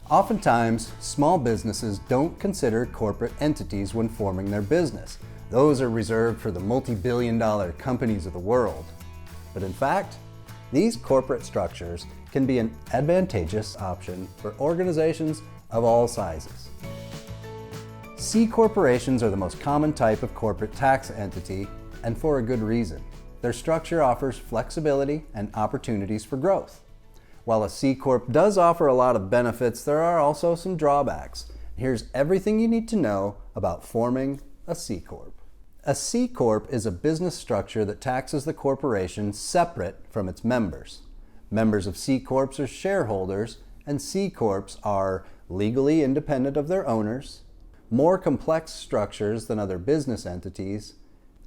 Oftentimes, small businesses don't consider corporate entities when forming their business. Those are reserved for the multi-billion-dollar companies of the world. But in fact, these corporate structures can be an advantageous option for organizations of all sizes. C corporations are the most common type of corporate tax entity, and for a good reason. Their structure offers flexibility and opportunities for growth. While a C Corp does offer a lot of benefits, there are also some drawbacks. Here's everything you need to know about forming a C Corp. A C Corp is a business structure that taxes the corporation separate from its members. Members of C Corps are shareholders, and C Corps are legally independent of their owners, more complex structures than other business entities,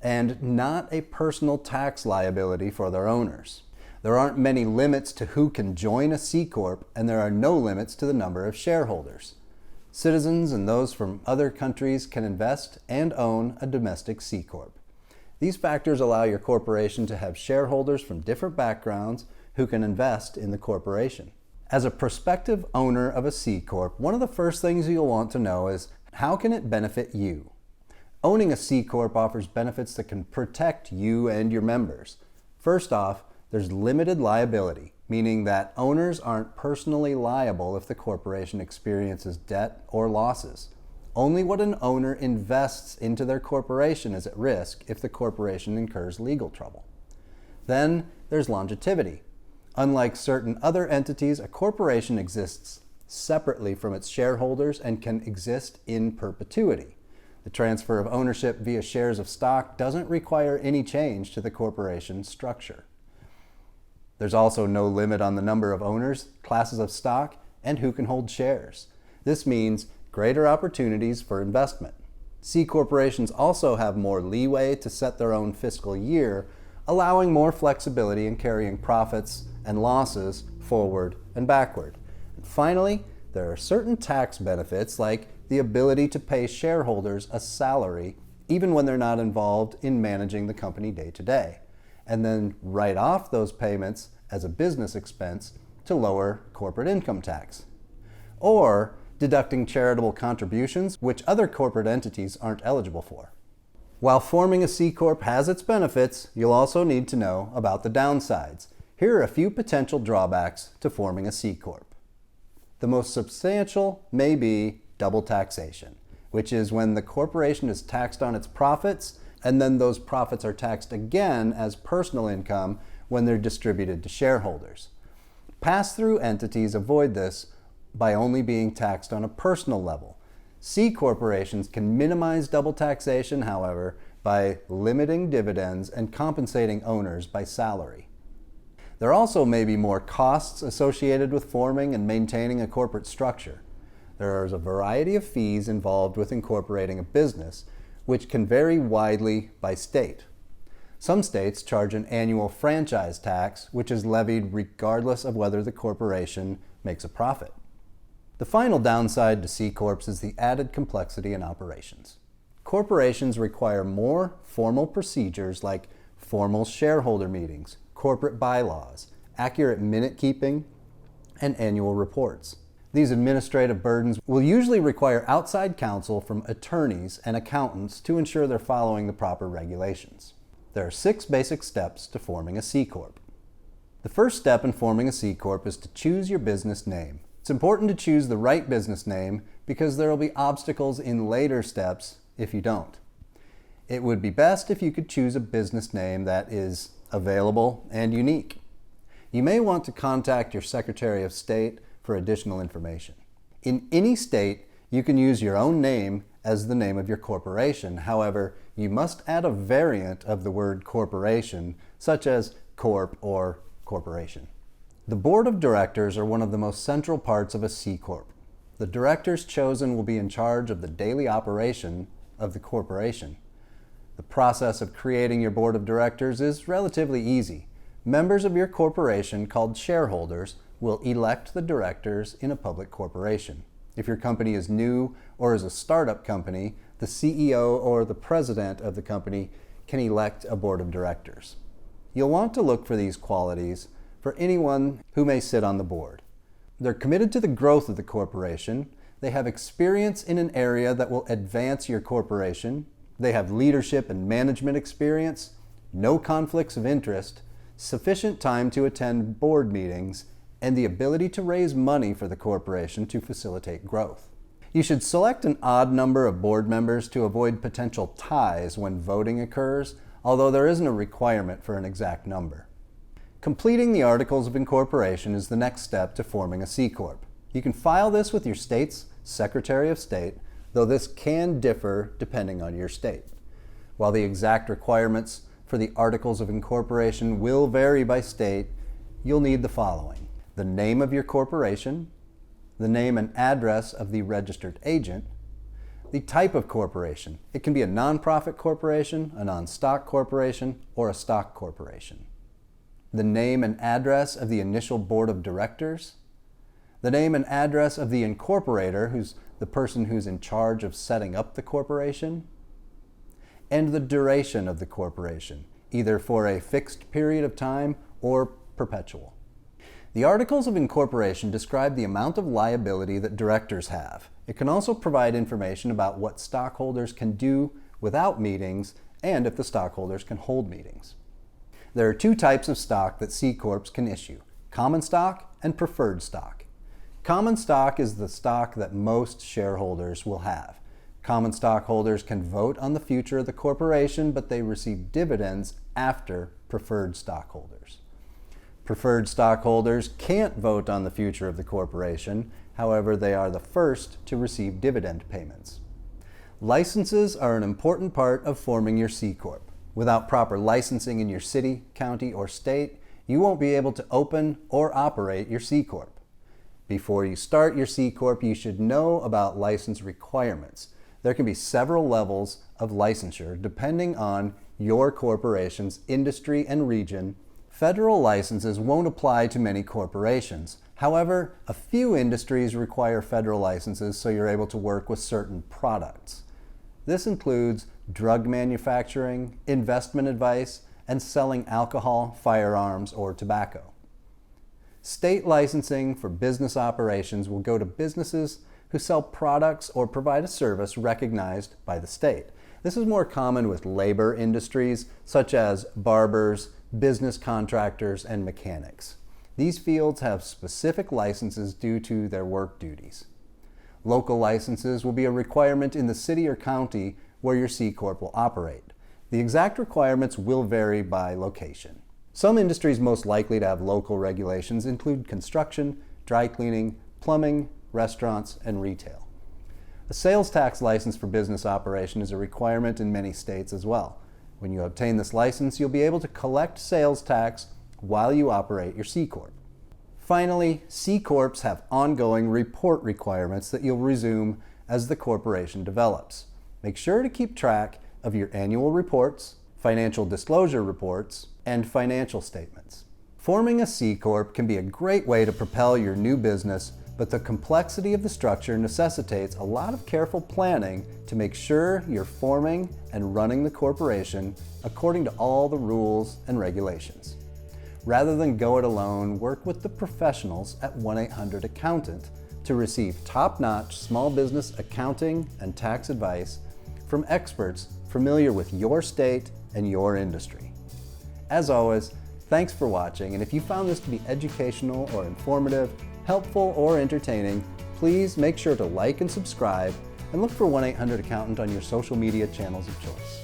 and not a personal tax liability for their owners. There aren't many limits to who can join a C Corp, and there are no limits to the number of shareholders. Citizens and those from other countries can invest and own a domestic C Corp. These factors allow your corporation to have shareholders from different backgrounds who can invest in the corporation. As a prospective owner of a C Corp, one of the first things you'll want to know is, how can it benefit you? Owning a C Corp offers benefits that can protect you and your members. First off, there's limited liability, meaning that owners aren't personally liable if the corporation experiences debt or losses. Only what an owner invests into their corporation is at risk if the corporation incurs legal trouble. Then there's longevity. Unlike certain other entities, a corporation exists separately from its shareholders and can exist in perpetuity. The transfer of ownership via shares of stock doesn't require any change to the corporation's structure. There's also no limit on the number of owners, classes of stock, and who can hold shares. This means greater opportunities for investment. C corporations also have more leeway to set their own fiscal year, allowing more flexibility in carrying profits and losses forward and backward. And finally, there are certain tax benefits like the ability to pay shareholders a salary even when they're not involved in managing the company day to day, and then write off those payments as a business expense to lower corporate income tax. Or deducting charitable contributions, which other corporate entities aren't eligible for. While forming a C Corp has its benefits, you'll also need to know about the downsides. Here are a few potential drawbacks to forming a C Corp. The most substantial may be double taxation, which is when the corporation is taxed on its profits, and then those profits are taxed again as personal income when they're distributed to shareholders. Pass-through entities avoid this by only being taxed on a personal level. C corporations can minimize double taxation, however, by limiting dividends and compensating owners by salary. There also may be more costs associated with forming and maintaining a corporate structure. There is a variety of fees involved with incorporating a business, which can vary widely by state. Some states charge an annual franchise tax, which is levied regardless of whether the corporation makes a profit. The final downside to C Corps is the added complexity in operations. Corporations require more formal procedures like formal shareholder meetings, corporate bylaws, accurate minute keeping, and annual reports. These administrative burdens will usually require outside counsel from attorneys and accountants to ensure they're following the proper regulations. There are 6 basic steps to forming a C Corp. The first step in forming a C Corp is to choose your business name. It's important to choose the right business name because there will be obstacles in later steps if you don't. It would be best if you could choose a business name that is available and unique. You may want to contact your Secretary of State for additional information. In any state, you can use your own name as the name of your corporation. However, you must add a variant of the word corporation, such as corp or corporation. The board of directors are one of the most central parts of a C Corp. The directors chosen will be in charge of the daily operation of the corporation. The process of creating your board of directors is relatively easy. Members of your corporation, called shareholders, will elect the directors in a public corporation. If your company is new or is a startup company, the CEO or the president of the company can elect a board of directors. You'll want to look for these qualities for anyone who may sit on the board. They're committed to the growth of the corporation. They have experience in an area that will advance your corporation. They have leadership and management experience, no conflicts of interest, sufficient time to attend board meetings, and the ability to raise money for the corporation to facilitate growth. You should select an odd number of board members to avoid potential ties when voting occurs, although there isn't a requirement for an exact number. Completing the Articles of Incorporation is the next step to forming a C Corp. You can file this with your state's Secretary of State, though this can differ depending on your state. While the exact requirements for the Articles of Incorporation will vary by state, you'll need the following: the name of your corporation, the name and address of the registered agent, the type of corporation. It can be a nonprofit corporation, a non-stock corporation, or a stock corporation. The name and address of the initial board of directors, the name and address of the incorporator, who's the person who's in charge of setting up the corporation, and the duration of the corporation, either for a fixed period of time or perpetual. The Articles of Incorporation describe the amount of liability that directors have. It can also provide information about what stockholders can do without meetings and if the stockholders can hold meetings. There are two types of stock that C Corps can issue: common stock and preferred stock. Common stock is the stock that most shareholders will have. Common stockholders can vote on the future of the corporation, but they receive dividends after preferred stockholders. Preferred stockholders can't vote on the future of the corporation, however, they are the first to receive dividend payments. Licenses are an important part of forming your C Corp. Without proper licensing in your city, county, or state, you won't be able to open or operate your C Corp. Before you start your C Corp, you should know about license requirements. There can be several levels of licensure depending on your corporation's industry and region. Federal licenses won't apply to many corporations. However, a few industries require federal licenses so you're able to work with certain products. This includes drug manufacturing, investment advice, and selling alcohol, firearms, or tobacco. State licensing for business operations will go to businesses who sell products or provide a service recognized by the state. This is more common with labor industries such as barbers, business contractors, and mechanics. These fields have specific licenses due to their work duties. Local licenses will be a requirement in the city or county where your C Corp will operate. The exact requirements will vary by location. Some industries most likely to have local regulations include construction, dry cleaning, plumbing, restaurants, and retail. A sales tax license for business operation is a requirement in many states as well. When you obtain this license, you'll be able to collect sales tax while you operate your C Corp. Finally, C Corps have ongoing report requirements that you'll resume as the corporation develops. Make sure to keep track of your annual reports, financial disclosure reports, and financial statements. Forming a C Corp can be a great way to propel your new business, but the complexity of the structure necessitates a lot of careful planning to make sure you're forming and running the corporation according to all the rules and regulations. Rather than go it alone, work with the professionals at 1-800-ACCOUNTANT to receive top-notch small business accounting and tax advice from experts familiar with your state and your industry. As always, thanks for watching, and if you found this to be educational or informative, helpful or entertaining, please make sure to like and subscribe, and look for 1-800-ACCOUNTANT on your social media channels of choice.